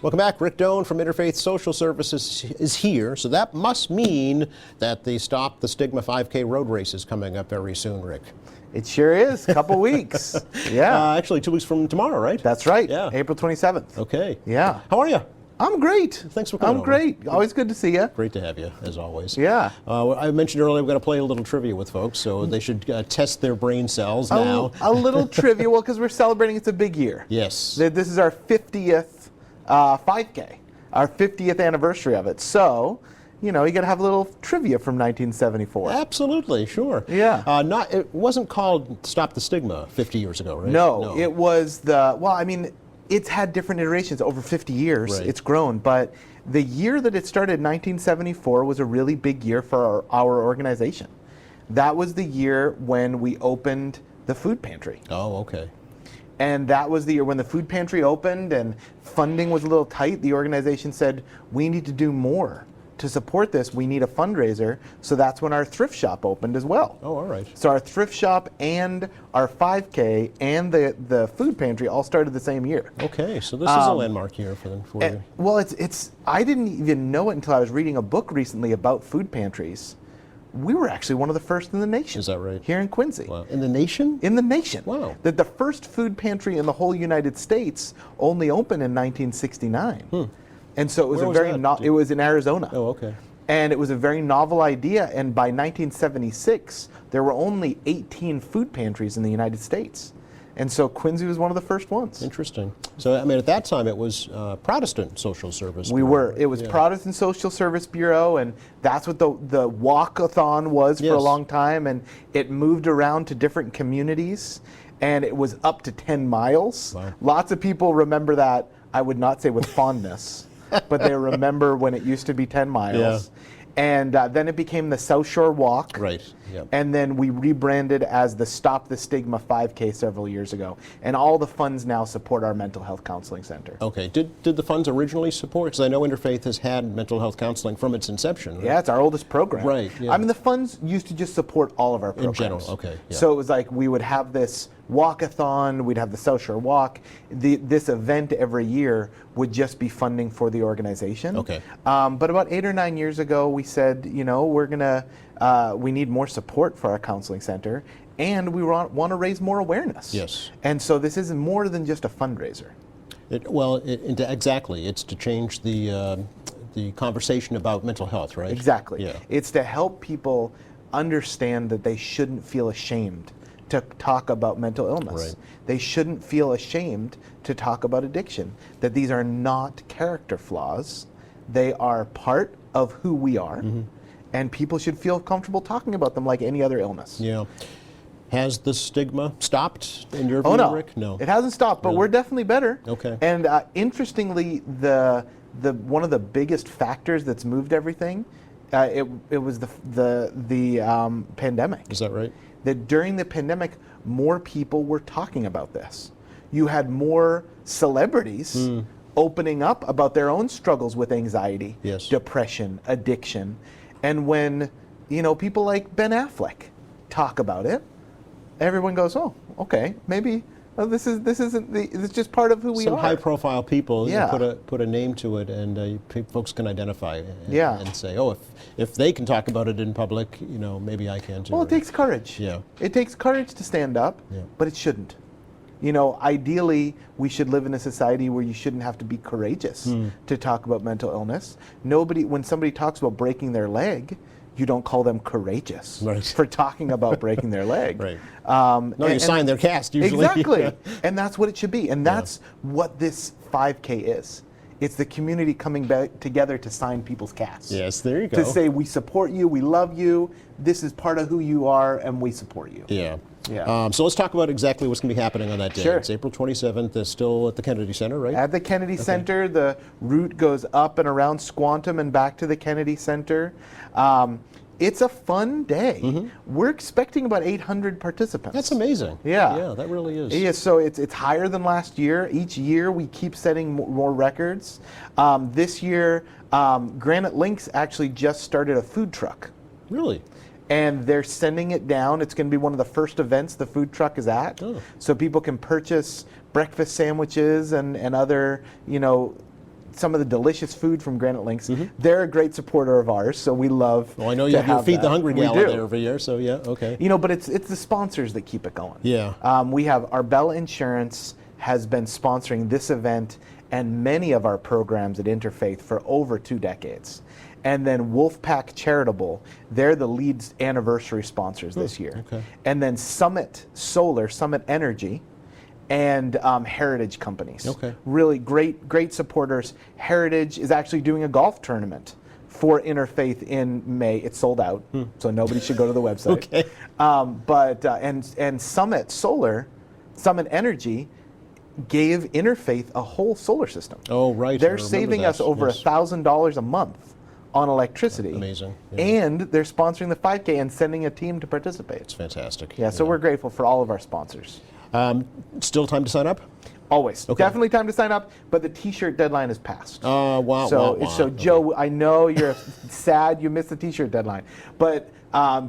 Welcome back. Rick Doan from Interfaith Social Services is here. So that must mean that the Stop the Stigma 5K road race is coming up very soon, Rick. It sure is. A couple weeks. Yeah. Actually, 2 weeks from tomorrow, right? That's right. Yeah. April 27th. Okay. Yeah. How are you? I'm great. Thanks for coming I'm over. great. Always good to see you. Great to have you, as always. Yeah. I mentioned earlier we're going to play a little trivia with folks, so they should test their brain cells now. A little trivia, well, because we're celebrating. It's a big year. Yes. This is our 50th 5K, our 50th anniversary of it. So, you got to have a little trivia from 1974. Absolutely, sure. Yeah. It wasn't called Stop the Stigma 50 years ago, right? No, it was it's had different iterations over 50 years. Right. It's grown, but the year that it started, 1974, was a really big year for our organization. That was the year when we opened the food pantry. Oh, okay. And that was the year when the food pantry opened and funding was a little tight. The organization said, we need to do more. To support this, we need a fundraiser. So that's when our thrift shop opened as well. Oh, all right. So our thrift shop and our 5K and the food pantry all started the same year. Okay, so this is a landmark year for you. Well, it's I didn't even know it until I was reading a book recently about food pantries. We were actually one of the first in the nation. Is that right? Here in Quincy. Wow. In the nation? In the nation. Wow. That the first food pantry in the whole United States only opened in 1969. And so it was it was in Arizona. Oh, okay. And it was a very novel idea. And by 1976, there were only 18 food pantries in the United States. And so Quincy was one of the first ones. Interesting. So, I mean, at that time, it was Protestant Social Service Bureau. We were. It was Protestant Social Service Bureau, and that's what the walk-a-thon was for a long time. And it moved around to different communities, and it was up to 10 miles. Wow. Lots of people remember that, I would not say with fondness, but they remember when it used to be 10 miles. Yeah. And then it became the South Shore Walk. Right. Yep. And then we rebranded as the Stop the Stigma 5K several years ago. And all the funds now support our mental health counseling center. Okay. Did the funds originally support? Because I know Interfaith has had mental health counseling from its inception. Right? Yeah, it's our oldest program. Right. Yeah. I mean, the funds used to just support all of our programs. In general, okay. Yeah. So it was like we would have this walk-a-thon, we'd have the South Shore Walk. This event every year would just be funding for the organization. Okay. But about 8 or 9 years ago, we said, we need more support for our counseling center, and we want to raise more awareness. Yes. And so this is more than just a fundraiser. Exactly. It's to change the conversation about mental health, right? Exactly. Yeah. It's to help people understand that they shouldn't feel ashamed to talk about mental illness. Right. They shouldn't feel ashamed to talk about addiction. That these are not character flaws. They are part of who we are. Mm-hmm. And people should feel comfortable talking about them like any other illness. Yeah. Has the stigma stopped in your view, Oh, no. Rick? No. It hasn't stopped, but Really? we're definitely better. Okay. And interestingly, the one of the biggest factors that's moved everything, it was the pandemic. Is that right? That during the pandemic, more people were talking about this. You had more celebrities opening up about their own struggles with anxiety, Yes. depression, addiction. And when, people like Ben Affleck talk about it, everyone goes, oh, okay, maybe this isn't it's just part of who we Some are. high-profile people Yeah. put a name to it, and folks can identify Yeah. and say, oh, if they can talk about it in public, maybe I can too. Well, it takes courage. Yeah. It takes courage to stand up, Yeah. but it shouldn't. Ideally, we should live in a society where you shouldn't have to be courageous to talk about mental illness. When somebody talks about breaking their leg, you don't call them courageous Right. for talking about breaking their leg. Right. No, you sign their cast usually. Exactly. And that's what it should be. And that's what this 5K is. It's the community coming back together to sign people's casts. Yes, there you go. To say, we support you, we love you, this is part of who you are, and we support you. Yeah. Yeah. So let's talk about exactly what's going to be happening on that day. Sure. It's April 27th. It's still at the Kennedy Center, right? At the Kennedy Center, the route goes up and around Squantum and back to the Kennedy Center. It's a fun day. Mm-hmm. We're expecting about 800 participants. That's amazing. Yeah. Yeah, that really is. Yeah, so it's higher than last year. Each year we keep setting more records. This year, Granite Links actually just started a food truck. Really? And they're sending it down. It's going to be one of the first events the food truck is at. Oh. So people can purchase breakfast sandwiches and other, some of the delicious food from Granite Links. They're a great supporter of ours, so we love. Well, I know you to have your have Feed the that. Hungry We Gala do. there every year, so yeah, okay. You know, but it's the sponsors that keep it going. Yeah. We have Arbella Insurance has been sponsoring this event and many of our programs at Interfaith for over 2 decades. And then Wolfpack Charitable, they're the lead anniversary sponsors this year. okay. And then Summit Solar, Summit Energy, and Heritage Companies. Okay. Really great supporters. Heritage is actually doing a golf tournament for Interfaith in May. It's sold out, so nobody should go to the website. Okay. And Summit Solar, Summit Energy, gave Interfaith a whole solar system. Oh, right. I They're remember saving that, us over yes. $1,000 a month on electricity. Amazing, yeah. And they're sponsoring the 5K and sending a team to participate. It's fantastic. Yeah, so we're grateful for all of our sponsors. Still time to sign up? Always. Okay. Definitely time to sign up, but the t-shirt deadline is passed. Wow, So, wow, wow. so Joe, I know you're sad you missed the t-shirt deadline, but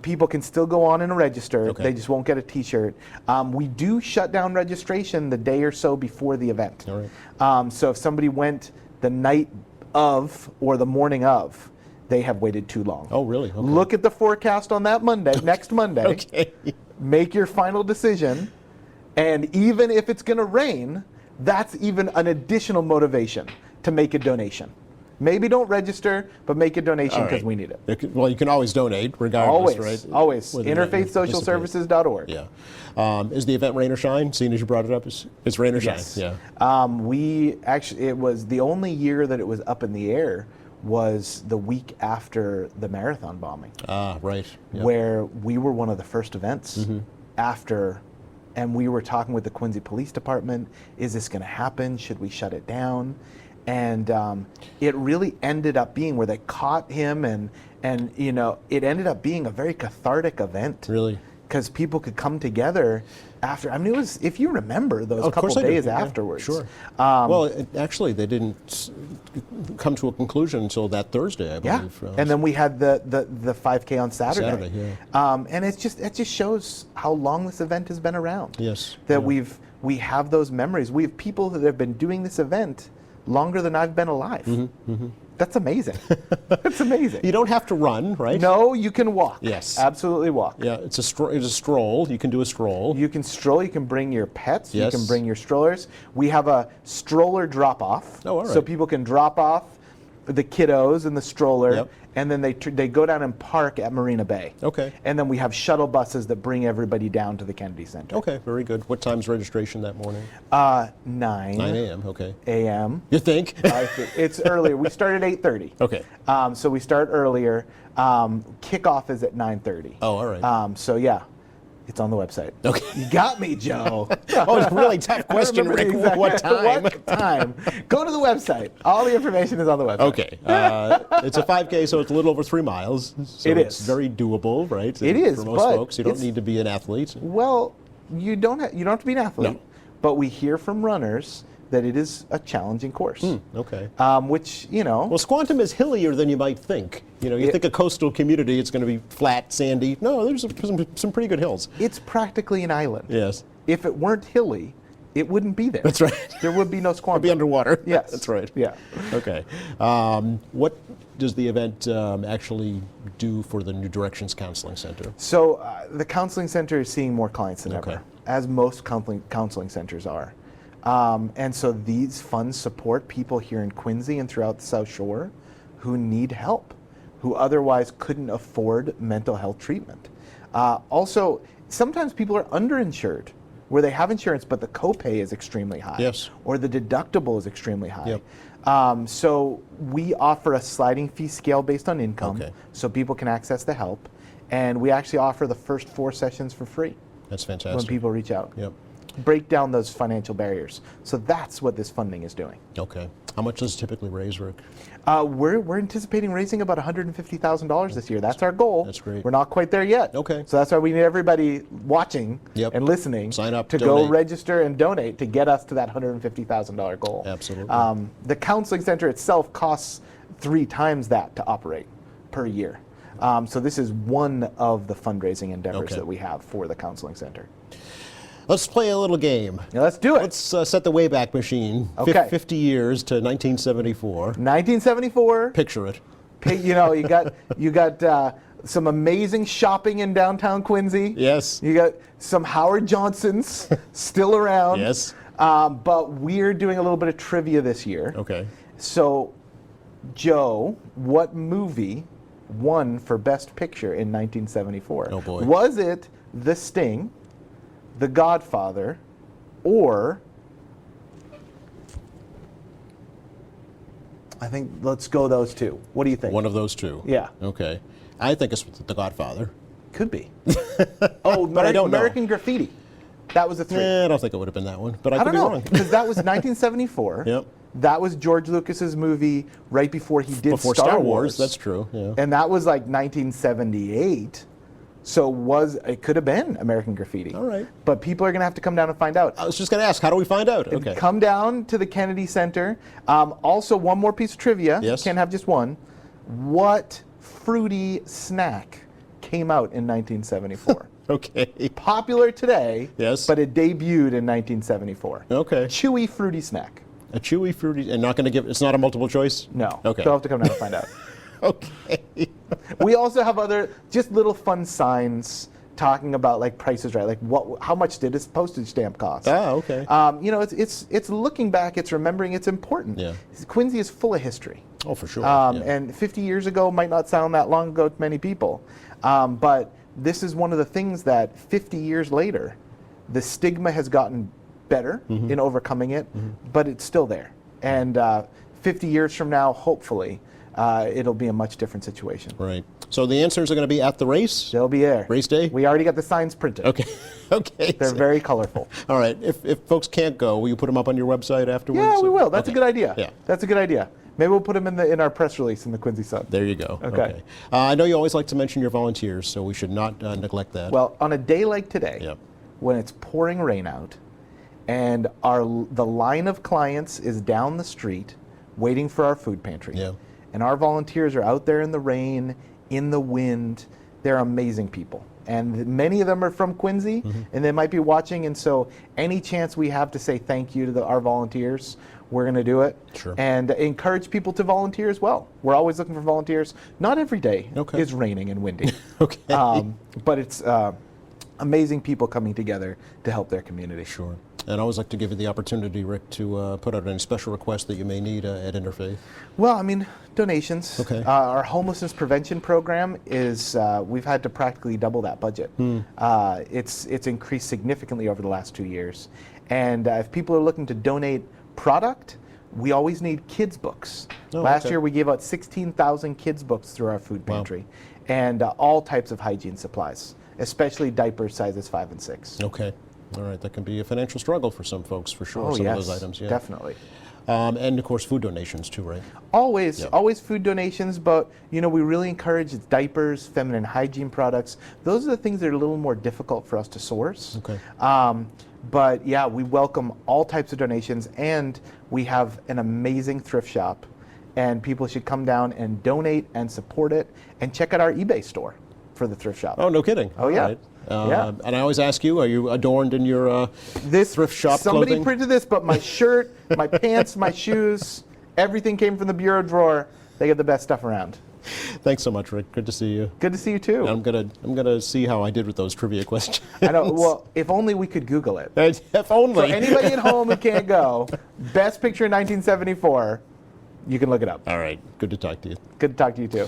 people can still go on and register. Okay. They just won't get a t-shirt. We do shut down registration the day or so before the event. All right. So if somebody went the night of or the morning of, they have waited too long. Oh, really? Okay. Look at the forecast on that Monday, next Monday. Okay. Make your final decision, and even if it's going to rain, that's even an additional motivation to make a donation. Maybe don't register, but make a donation All because right. we need it. Well, you can always donate, regardless, Always, right? always. Whether or not you participate. InterfaithSocialServices.org. Yeah. Is the event rain or shine? Seeing as you brought it up, it's rain or Yes. shine. Yeah. We actually, it was the only year that it was up in the air was the week after the marathon bombing, Ah, right. Yeah. where we were one of the first events after, and we were talking with the Quincy Police Department. Is this going to happen? Should we shut it down? And it really ended up being where they caught him, and you know, it ended up being a very cathartic event. Really? Because people could come together after. I mean, it was, if you remember those Of couple course I do, days yeah, afterwards. Sure. Well, actually, they didn't come to a conclusion until that Thursday, I Yeah, believe. and then we had the 5K on Saturday. Saturday, yeah. And it just shows how long this event has been around. Yes, That yeah. we have those memories. We have people that have been doing this event longer than I've been alive. That's amazing. That's amazing. You don't have to run, right? No, you can walk. Yes. Absolutely walk. Yeah, it's a stroll. You can do a stroll. You can stroll, you can bring your pets, Yes. you can bring your strollers. We have a stroller drop off. Oh, all So right. people can drop off the kiddos in the stroller, Yep. and then they go down and park at Marina Bay. Okay. And then we have shuttle buses that bring everybody down to the Kennedy Center. Okay, very good. What time's registration that morning? 9 9 a.m., okay. a.m. You think? It's earlier. We start at 8:30. Okay. So we start earlier. Kickoff is at 9:30. Oh, all right. So yeah, it's on the website. Okay. You got me, Joe. Oh, it's a really tough question, I remember Rick. the exact- What time? What time? Go to the website. All the information is on the website. Okay. It's a 5K, so it's a little over 3 miles. So It it's is. very doable, right? It is, For most but folks. You don't it's- need to be an athlete. Well, you don't have to be an athlete, No. but we hear from runners that it is a challenging course. Okay. Which, you know, Well, Squantum is hillier than you might think. You know, you think a coastal community, it's going to be flat, sandy. No, there's some pretty good hills. it's practically an island. Yes. If it weren't hilly, it wouldn't be there. That's right. There would be no Squantum. Be underwater. Yes. That's right. Yeah. Okay. What does the event actually do for the New Directions Counseling Center? So the counseling center is seeing more clients than Okay. ever, as most counseling centers are. And so these funds support people here in Quincy and throughout the South Shore who need help, who otherwise couldn't afford mental health treatment. Also, sometimes people are underinsured, where they have insurance, but the copay is extremely high. Yes. Or the deductible is extremely high. Yep. So we offer a sliding fee scale based on income, Okay. so people can access the help. And we actually offer the first 4 sessions for free That's when fantastic. people reach out. Yep. Break down those financial barriers. So that's what this funding is doing. Okay. How much does it typically raise, Rick? We're anticipating raising about $150,000 this year. That's our goal. That's great. We're not quite there yet. Okay. So that's why we need everybody watching Yep. and listening Sign up, to donate. go register and donate to get us to that $150,000 goal. Absolutely. The counseling center itself costs 3 times that to operate per year. So this is one of the fundraising endeavors Okay. that we have for the counseling center. Let's play a little game. Yeah, let's do it. Let's set the Wayback Machine. Okay. 50 years to 1974. 1974. Picture it. You know, you got some amazing shopping in downtown Quincy. Yes. You got some Howard Johnsons still around. Yes. But we're doing a little bit of trivia this year. Okay. So, Joe, what movie won for Best Picture in 1974? Oh, boy. Was it The Sting, The Godfather, or... I think let's go those two. What do you think? One of those two. Yeah. Okay. I think it's The Godfather. Could be. Oh, But I don't know. American Graffiti. That was a 3. I don't think it would have been that one, but I I could don't be know, wrong. because that was 1974. Yep. That was George Lucas's movie right before he did Before Star Wars. That's true. Yeah. And that was like 1978. So it could have been American Graffiti. All right. But people are going to have to come down and find out. I was just going to ask, how do we find out? Okay. Come down to the Kennedy Center. Also, one more piece of trivia. Yes. Can't have just one. What fruity snack came out in 1974? Okay. Popular today, Yes. but it debuted in 1974. Okay. Chewy fruity snack. A chewy, fruity, and not going to give. It's not a multiple choice. No. Okay. They'll have to come down and find out. Okay. We also have other just little fun signs talking about like prices right, like how much did this postage stamp cost? Ah, okay. You know, it's looking back, it's remembering, it's important. Yeah. Quincy is full of history. Oh, for sure. Yeah. And 50 years ago might not sound that long ago to many people, but this is one of the things that 50 years later, the stigma has gotten better in overcoming it, but it's still there. And 50 years from now, hopefully, it'll be a much different situation. Right. So the answers are going to be at the race? They'll be there. Race day? We already got the signs printed. Okay. Okay. They're very colorful. All right. If folks can't go, will you put them up on your website afterwards? Yeah, we will. That's Okay. a good idea. Yeah. That's a good idea. Maybe we'll put them in our press release in the Quincy Sun. There you go. Okay. I know you always like to mention your volunteers, so we should not neglect that. Well, on a day like today, Yep. when it's pouring rain out, and the line of clients is down the street waiting for our food pantry, Yeah. and our volunteers are out there in the rain, in the wind, they're amazing people. And many of them are from Quincy, and they might be watching, and so any chance we have to say thank you to our volunteers, we're going to do it. Sure. And encourage people to volunteer as well. We're always looking for volunteers. Not every day Okay. is raining and windy. Okay. But it's amazing people coming together to help their community. Sure. And I always like to give you the opportunity, Rick, to put out any special requests that you may need at Interfaith. Well, I mean, donations. Okay. Our homelessness prevention program is, we've had to practically double that budget. It's increased significantly over the last 2 years. And if people are looking to donate product, we always need kids' books. Oh, Last okay. year we gave out 16,000 kids' books through our food pantry. And all types of hygiene supplies, especially diapers sizes 5 and 6. Okay. All right. That can be a financial struggle for some folks, for sure. Oh, some yes, of those items. Yeah. definitely. And of course, food donations too, right? Always, Yeah. always food donations, but you know, we really encourage diapers, feminine hygiene products. Those are the things that are a little more difficult for us to source. Okay. But yeah, we welcome all types of donations, and we have an amazing thrift shop, and people should come down and donate and support it, and check out our eBay store for the thrift shop. Oh, no kidding. Oh, yeah. All right. Yeah. And I always ask you, are you adorned in your This thrift shop somebody clothing? printed this, but my shirt, my pants, my shoes, everything came from the bureau drawer. They get the best stuff around. Thanks so much, Rick. Good to see you. Good to see you too. I'm gonna see how I did with those trivia questions. I know. Well, if only we could Google it. If only. For anybody at home who can't go, Best Picture in 1974, you can look it up. All right. Good to talk to you. Good to talk to you too.